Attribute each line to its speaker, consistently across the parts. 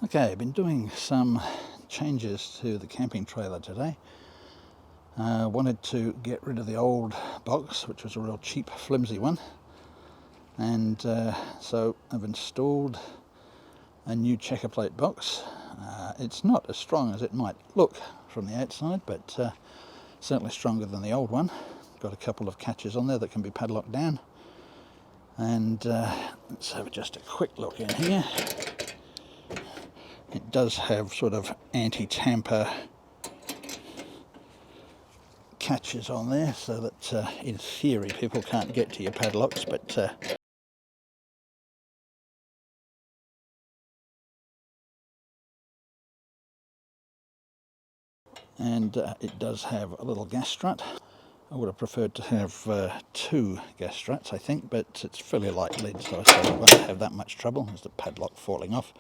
Speaker 1: Okay, I've been doing some changes to the camping trailer today. I wanted to get rid of the old box, which was a real cheap, flimsy one, and so I've installed a new checker plate box. It's not as strong as it might look from the outside, but certainly stronger than the old one. Got a couple of catches on there that can be padlocked down, and let's have just a quick look in here. It does have sort of anti-tamper catches on there, so that in theory people can't get to your padlocks, but and it does have a little gas strut. I would have preferred to have two gas struts, I think, but it's fairly light lid, so I suppose I won't have that much trouble. There's the padlock falling off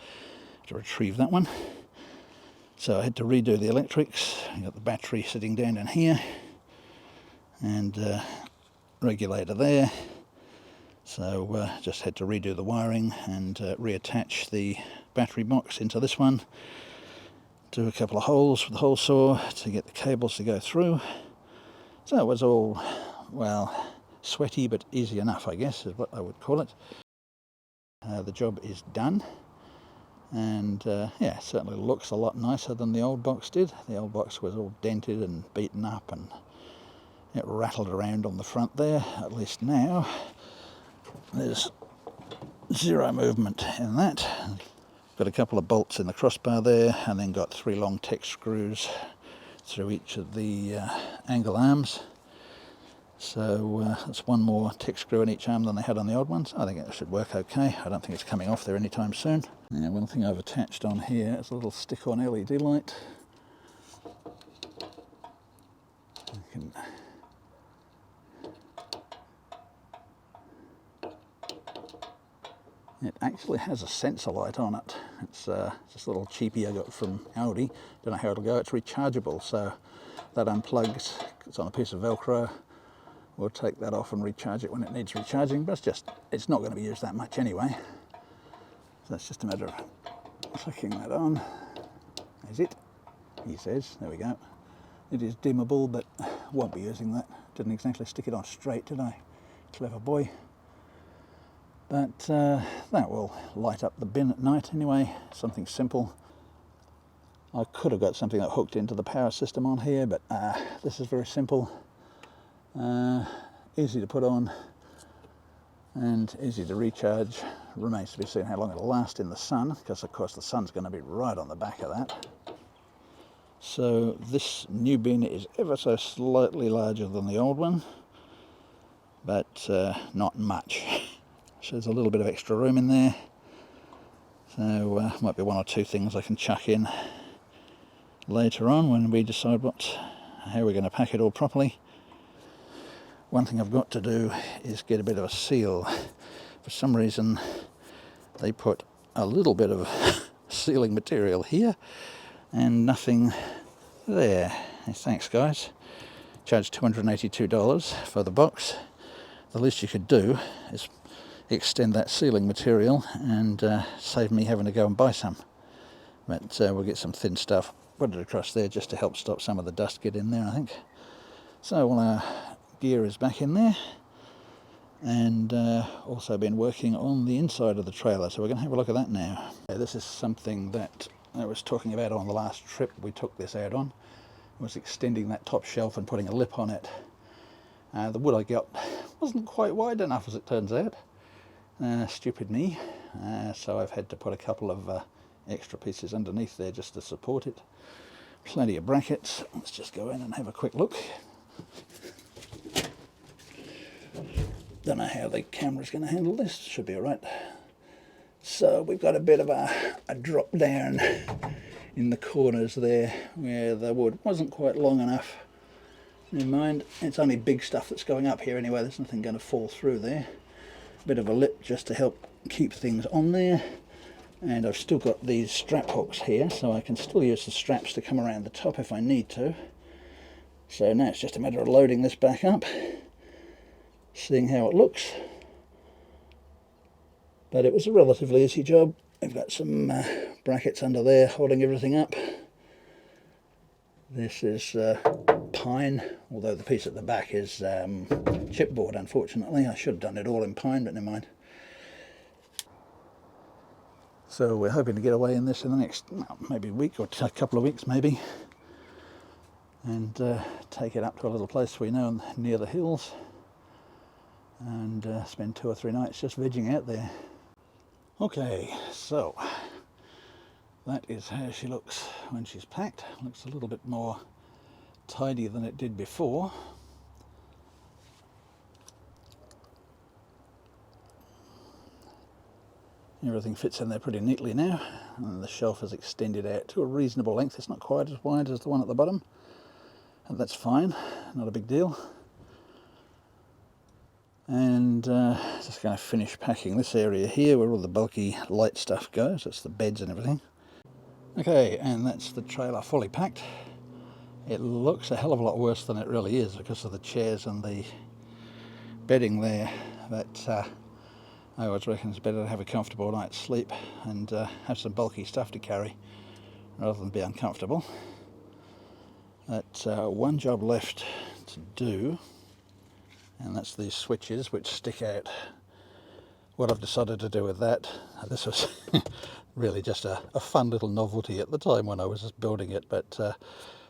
Speaker 1: to retrieve that one. So I had to redo the electrics. I got the battery sitting down in here, and regulator there. So just had to redo the wiring and reattach the battery box into this one. Do a couple of holes with the hole saw to get the cables to go through. So it was all, well, sweaty but easy enough, I guess, is what I would call it. The job is done, and yeah, certainly looks a lot nicer than the old box did. The old box was all dented and beaten up, and it rattled around on the front there. At least now there's zero movement in that. Got a couple of bolts in the crossbar there, and then got 3 long Tek screws through each of the angle arms. So that's one more Tek screw in each arm than they had on the old ones. I think it should work okay. I don't think it's coming off there anytime soon. Now, one thing I've attached on here is a little stick-on LED light. It actually has a sensor light on it. It's just a little cheapie I got from Audi. Don't know how it'll go. It's rechargeable, so that unplugs. It's on a piece of Velcro. We'll take that off and recharge it when it needs recharging, but it's not going to be used that much anyway. So it's just a matter of flicking that on. Is it? He says. There we go. It is dimmable, but won't be using that. Didn't exactly stick it on straight, did I? Clever boy. But that will light up the bin at night anyway, something simple. I could have got something that hooked into the power system on here, but this is very simple, easy to put on and easy to recharge. Remains to be seen how long it'll last in the sun, because of course the sun's going to be right on the back of that. So this new bin is ever so slightly larger than the old one, but not much. So there's a little bit of extra room in there, so might be 1 or 2 things I can chuck in later on when we decide how we're going to pack it all properly. One thing I've got to do is get a bit of a seal. For some reason they put a little bit of sealing material here and nothing there. Thanks guys. Charged $282 for the box. The least you could do is extend that sealing material and save me having to go and buy some. But we'll get some thin stuff, put it across there just to help stop some of the dust get in there, I think. So all our gear is back in there, and also been working on the inside of the trailer, so we're going to have a look at that now. This is something that I was talking about on the last trip we took this out on. I was extending that top shelf and putting a lip on it. The wood I got wasn't quite wide enough, as it turns out. Stupid me. So I've had to put a couple of extra pieces underneath there just to support it. Plenty of brackets. Let's just go in and have a quick look. Don't know how the camera's going to handle this. Should be alright. So we've got a bit of a drop down in the corners there where the wood wasn't quite long enough. Never mind, it's only big stuff that's going up here anyway. There's nothing going to fall through there. Bit of a lip just to help keep things on there, and I've still got these strap hooks here, so I can still use the straps to come around the top if I need to. So now it's just a matter of loading this back up, seeing how it looks. But it was a relatively easy job, we've got some brackets under there holding everything up. This is pine, although the piece at the back is chipboard, unfortunately. I should have done it all in pine, but never mind. So we're hoping to get away in this in the next maybe week or a couple of weeks maybe, and take it up to a little place we know near the hills, and spend 2 or 3 nights just vegging out there. Okay, so that is how she looks when she's packed. Looks a little bit more tidy than it did before. Everything fits in there pretty neatly now, and the shelf is extended out to a reasonable length. It's not quite as wide as the one at the bottom, and that's fine, not a big deal. And just going to finish packing this area here where all the bulky light stuff goes. That's the beds and everything. Okay, and that's the trailer fully packed. It looks a hell of a lot worse than it really is because of the chairs and the bedding there, but I always reckon it's better to have a comfortable night's sleep and have some bulky stuff to carry rather than be uncomfortable. But one job left to do, and that's these switches which stick out. What I've decided to do with that, this was really just a fun little novelty at the time when I was just building it, but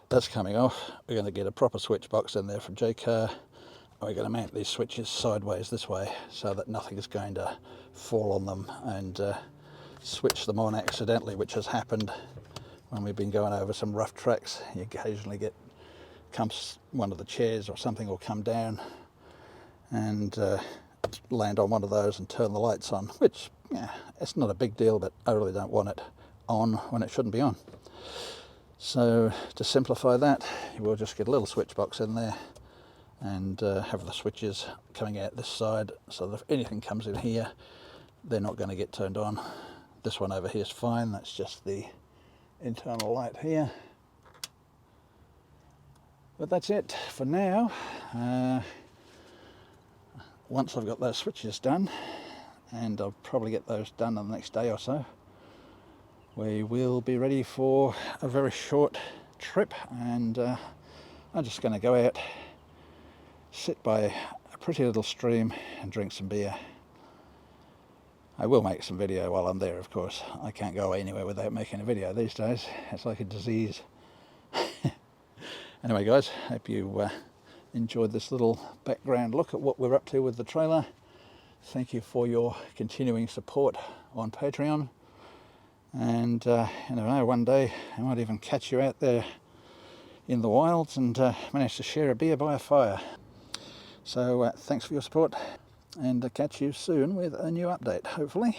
Speaker 1: that's coming off. We're going to get a proper switch box in there from Jaycar. We're going to mount these switches sideways this way so that nothing is going to fall on them and switch them on accidentally, which has happened when we've been going over some rough tracks. You occasionally get one of the chairs or something will come down and land on one of those and turn the lights on, which, yeah, it's not a big deal, but I really don't want it on when it shouldn't be on. So to simplify that, we'll just get a little switch box in there and have the switches coming out this side so that if anything comes in here, they're not going to get turned on. This one over here is fine, that's just the internal light here. But that's it for now. Once I've got those switches done, and I'll probably get those done in the next day or so, we will be ready for a very short trip, and I'm just going to go out, sit by a pretty little stream and drink some beer. I will make some video while I'm there, of course. I can't go anywhere without making a video these days. It's like a disease. Anyway guys, hope you enjoyed this little background look at what we're up to with the trailer. Thank you for your continuing support on Patreon, and you never know, one day I might even catch you out there in the wilds and manage to share a beer by a fire. So thanks for your support, and catch you soon with a new update, hopefully.